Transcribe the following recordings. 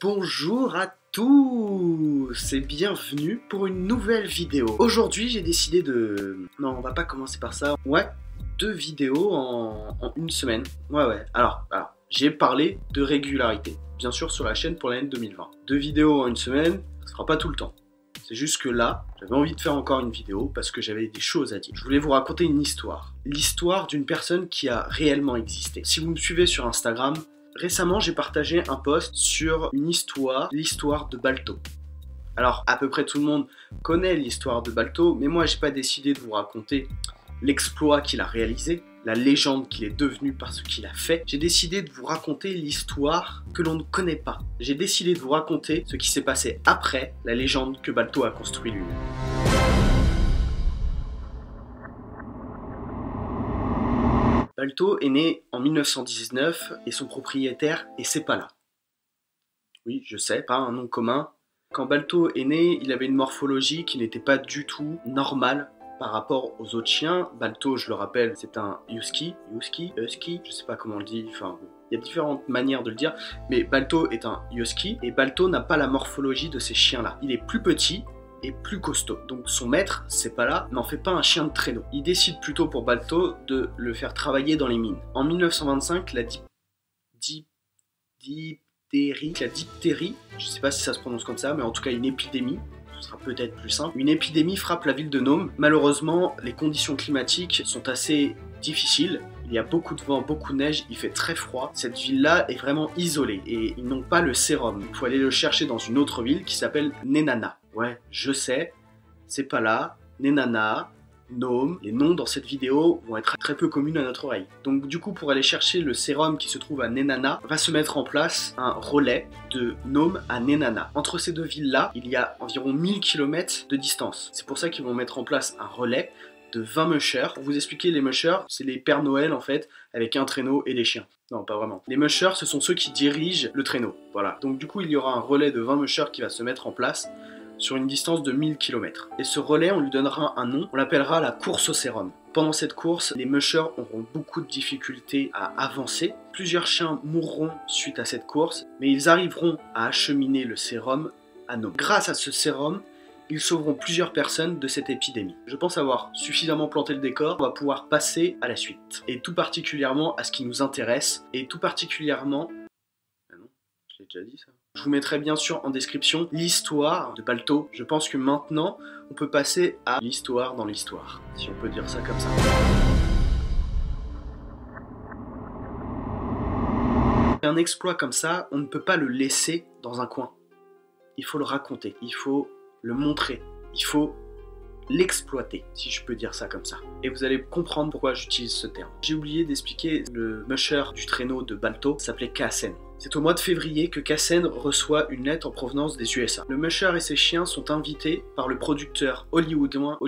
Bonjour à tous et bienvenue pour une nouvelle vidéo. Aujourd'hui j'ai décidé de... Non, on va pas commencer par ça. Ouais, 2 vidéos en une semaine. Ouais. Alors, j'ai parlé de régularité, bien sûr sur la chaîne pour l'année 2020. 2 vidéos en une semaine, ça sera pas tout le temps. C'est juste que là, j'avais envie de faire encore une vidéo parce que j'avais des choses à dire. Je voulais vous raconter une histoire. L'histoire d'une personne qui a réellement existé. Si vous me suivez sur Instagram, récemment j'ai partagé un post sur une histoire, l'histoire de Balto. Alors, à peu près tout le monde connaît l'histoire de Balto, mais moi j'ai pas décidé de vous raconter l'exploit qu'il a réalisé, la légende qu'il est devenu par ce qu'il a fait. J'ai décidé de vous raconter l'histoire que l'on ne connaît pas. J'ai décidé de vous raconter ce qui s'est passé après la légende que Balto a construit lui-même. Balto est né en 1919 et son propriétaire est Seppala. Oui, je sais, pas un nom commun. Quand Balto est né, il avait une morphologie qui n'était pas du tout normale par rapport aux autres chiens. Balto, je le rappelle, c'est un husky, je sais pas comment on le dit, enfin, il y a différentes manières de le dire, mais Balto est un husky et Balto n'a pas la morphologie de ces chiens-là. Il est plus petit et plus costaud. Donc son maître, Seppala, n'en fait pas un chien de traîneau. Il décide plutôt pour Balto de le faire travailler dans les mines. En 1925, la diphtérie, je sais pas si ça se prononce comme ça, mais en tout cas une épidémie, ce sera peut-être plus simple. Une épidémie frappe la ville de Nome. Malheureusement, les conditions climatiques sont assez difficiles. Il y a beaucoup de vent, beaucoup de neige, il fait très froid. Cette ville-là est vraiment isolée et ils n'ont pas le sérum. Il faut aller le chercher dans une autre ville qui s'appelle Nenana. Ouais, je sais, c'est pas là. Nenana, Nome, les noms dans cette vidéo vont être très peu communs à notre oreille. Donc du coup, pour aller chercher le sérum qui se trouve à Nenana, va se mettre en place un relais de Nome à Nenana. Entre ces deux villes-là, il y a environ 1000 km de distance. C'est pour ça qu'ils vont mettre en place un relais de 20 mushers. Pour vous expliquer, les mushers, c'est les Pères Noël en fait, avec un traîneau et des chiens. Non, pas vraiment. Les mushers, ce sont ceux qui dirigent le traîneau. Voilà. Donc du coup, il y aura un relais de 20 mushers qui va se mettre en place sur une distance de 1000 km. Et ce relais, on lui donnera un nom, on l'appellera la course au sérum. Pendant cette course, les mushers auront beaucoup de difficultés à avancer. Plusieurs chiens mourront suite à cette course, mais ils arriveront à acheminer le sérum à Nome. Grâce à ce sérum, ils sauveront plusieurs personnes de cette épidémie. Je pense avoir suffisamment planté le décor, on va pouvoir passer à la suite. Et tout particulièrement à ce qui nous intéresse, et tout particulièrement... Ah non, je l'ai déjà dit ça. Je vous mettrai bien sûr en description l'histoire de Balto. Je pense que maintenant, on peut passer à l'histoire dans l'histoire, si on peut dire ça comme ça. Un exploit comme ça, on ne peut pas le laisser dans un coin. Il faut le raconter, il faut le montrer, il faut l'exploiter, si je peux dire ça comme ça. Et vous allez comprendre pourquoi j'utilise ce terme. J'ai oublié d'expliquer, le musher du traîneau de Balto s'appelait Kassen. C'est au mois de février que Kassen reçoit une lettre en provenance des USA. Le musher et ses chiens sont invités par le producteur hollywoodien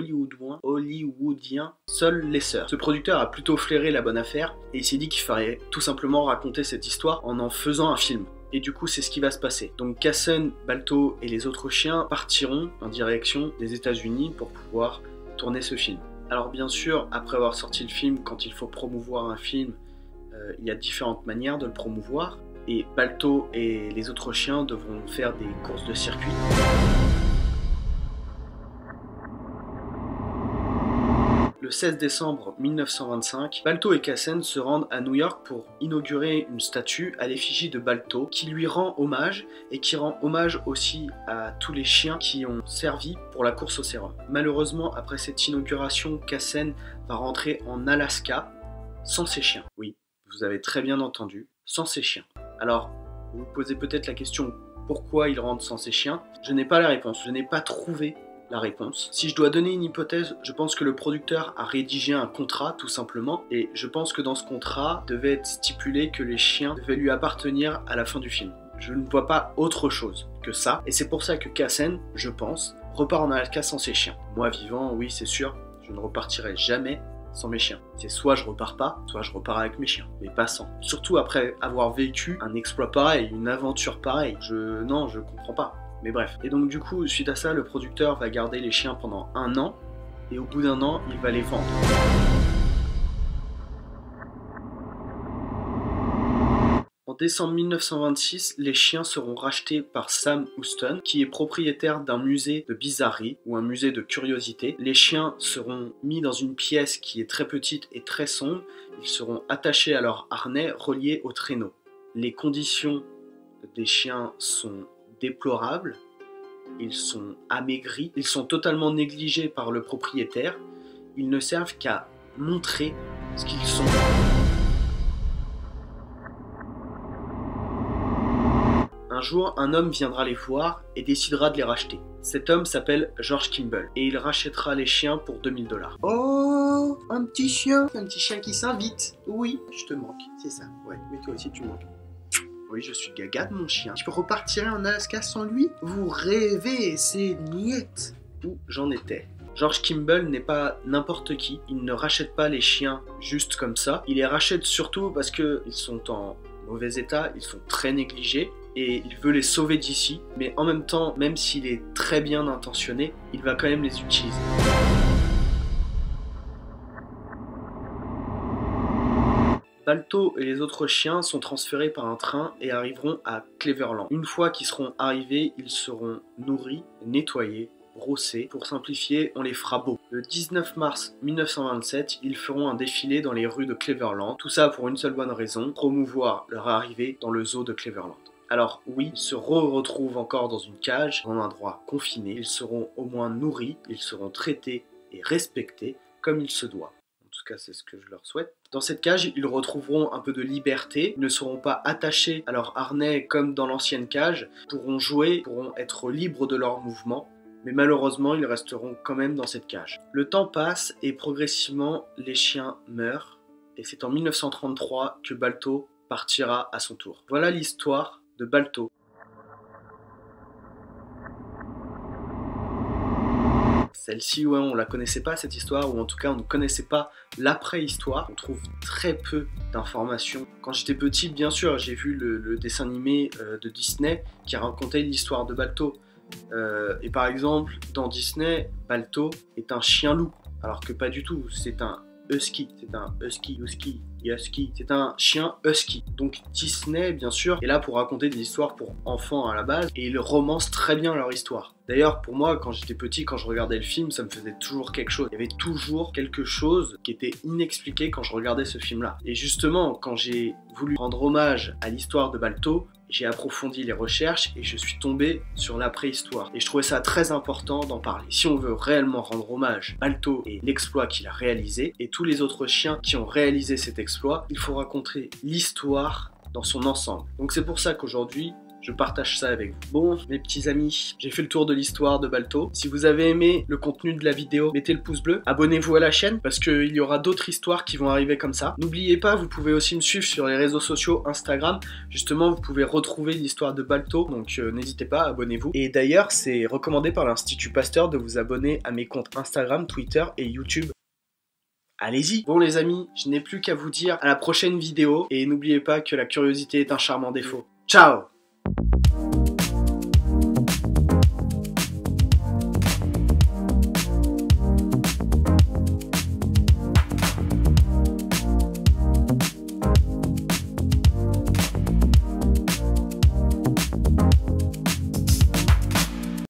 Sol Lesser. Ce producteur a plutôt flairé la bonne affaire et il s'est dit qu'il fallait tout simplement raconter cette histoire en faisant un film. Et du coup, c'est ce qui va se passer. Donc Kassen, Balto et les autres chiens partiront en direction des États-Unis pour pouvoir tourner ce film. Alors bien sûr, après avoir sorti le film, quand il faut promouvoir un film, il y a différentes manières de le promouvoir. Et Balto et les autres chiens devront faire des courses de circuit. Le 16 décembre 1925, Balto et Kassen se rendent à New York pour inaugurer une statue à l'effigie de Balto qui lui rend hommage et qui rend hommage aussi à tous les chiens qui ont servi pour la course au sérum. Malheureusement, après cette inauguration, Kassen va rentrer en Alaska sans ses chiens. Oui, vous avez très bien entendu, sans ses chiens. Alors, vous vous posez peut-être la question pourquoi il rentre sans ses chiens. Je n'ai pas la réponse, je n'ai pas trouvé la réponse. Si je dois donner une hypothèse, je pense que le producteur a rédigé un contrat tout simplement et je pense que dans ce contrat devait être stipulé que les chiens devaient lui appartenir à la fin du film. Je ne vois pas autre chose que ça et c'est pour ça que Kassen, je pense, repart en Alaska sans ses chiens. Moi vivant, oui c'est sûr, je ne repartirai jamais sans mes chiens. C'est soit je repars pas, soit je repars avec mes chiens, mais pas sans. Surtout après avoir vécu un exploit pareil, une aventure pareille. Non, je comprends pas. Mais bref. Et donc du coup, suite à ça, le producteur va garder les chiens pendant 1 an, et au bout d'1 an, il va les vendre. En décembre 1926, les chiens seront rachetés par Sam Houston, qui est propriétaire d'un musée de bizarreries ou un musée de curiosités. Les chiens seront mis dans une pièce qui est très petite et très sombre. Ils seront attachés à leur harnais reliés au traîneau. Les conditions des chiens sont déplorables. Ils sont amaigris. Ils sont totalement négligés par le propriétaire. Ils ne servent qu'à montrer ce qu'ils sont. Un jour, un homme viendra les voir et décidera de les racheter. Cet homme s'appelle George Kimball et il rachètera les chiens pour 2000 $. Oh, un petit chien qui s'invite. Oui, je te manque, c'est ça. Ouais, mais toi aussi tu manques. Oui, je suis gaga de mon chien. Je peux repartir en Alaska sans lui? Vous rêvez, c'est niette. Où j'en étais. George Kimball n'est pas n'importe qui. Il ne rachète pas les chiens juste comme ça. Il les rachète surtout parce qu'ils sont en mauvais état, ils sont très négligés. Et il veut les sauver d'ici, mais en même temps, même s'il est très bien intentionné, il va quand même les utiliser. Balto et les autres chiens sont transférés par un train et arriveront à Cleveland. Une fois qu'ils seront arrivés, ils seront nourris, nettoyés, brossés. Pour simplifier, on les fera beaux. Le 19 mars 1927, ils feront un défilé dans les rues de Cleveland. Tout ça pour une seule bonne raison, promouvoir leur arrivée dans le zoo de Cleveland. Alors oui, ils se retrouvent encore dans une cage, dans un endroit confiné. Ils seront au moins nourris, ils seront traités et respectés comme il se doit. En tout cas, c'est ce que je leur souhaite. Dans cette cage, ils retrouveront un peu de liberté. Ils ne seront pas attachés à leur harnais comme dans l'ancienne cage. Ils pourront jouer, pourront être libres de leurs mouvements. Mais malheureusement, ils resteront quand même dans cette cage. Le temps passe et progressivement, les chiens meurent. Et c'est en 1933 que Balto partira à son tour. Voilà l'histoire de Balto. Celle-ci, ouais, on la connaissait pas cette histoire, ou en tout cas on ne connaissait pas l'après-histoire. On trouve très peu d'informations. Quand j'étais petit, bien sûr, j'ai vu le dessin animé de Disney qui racontait l'histoire de Balto. Et par exemple, dans Disney, Balto est un chien-loup, alors que pas du tout, c'est un husky, c'est un chien husky. Donc Disney, bien sûr, est là pour raconter des histoires pour enfants à la base, et ils romancent très bien leur histoire. D'ailleurs, pour moi, quand j'étais petit, quand je regardais le film, ça me faisait toujours quelque chose. Il y avait toujours quelque chose qui était inexpliqué quand je regardais ce film-là. Et justement, quand j'ai voulu rendre hommage à l'histoire de Balto, j'ai approfondi les recherches et je suis tombé sur la préhistoire. Et je trouvais ça très important d'en parler. Si on veut réellement rendre hommage à Balto et l'exploit qu'il a réalisé, et tous les autres chiens qui ont réalisé cet exploit, il faut raconter l'histoire dans son ensemble. Donc c'est pour ça qu'aujourd'hui, je partage ça avec vous. Bon, mes petits amis, j'ai fait le tour de l'histoire de Balto. Si vous avez aimé le contenu de la vidéo, mettez le pouce bleu. Abonnez-vous à la chaîne parce qu'il y aura d'autres histoires qui vont arriver comme ça. N'oubliez pas, vous pouvez aussi me suivre sur les réseaux sociaux, Instagram. Justement, vous pouvez retrouver l'histoire de Balto, donc n'hésitez pas, abonnez-vous. Et d'ailleurs, c'est recommandé par l'Institut Pasteur de vous abonner à mes comptes Instagram, Twitter et YouTube. Allez-y. Bon les amis, je n'ai plus qu'à vous dire à la prochaine vidéo. Et n'oubliez pas que la curiosité est un charmant défaut. Ciao!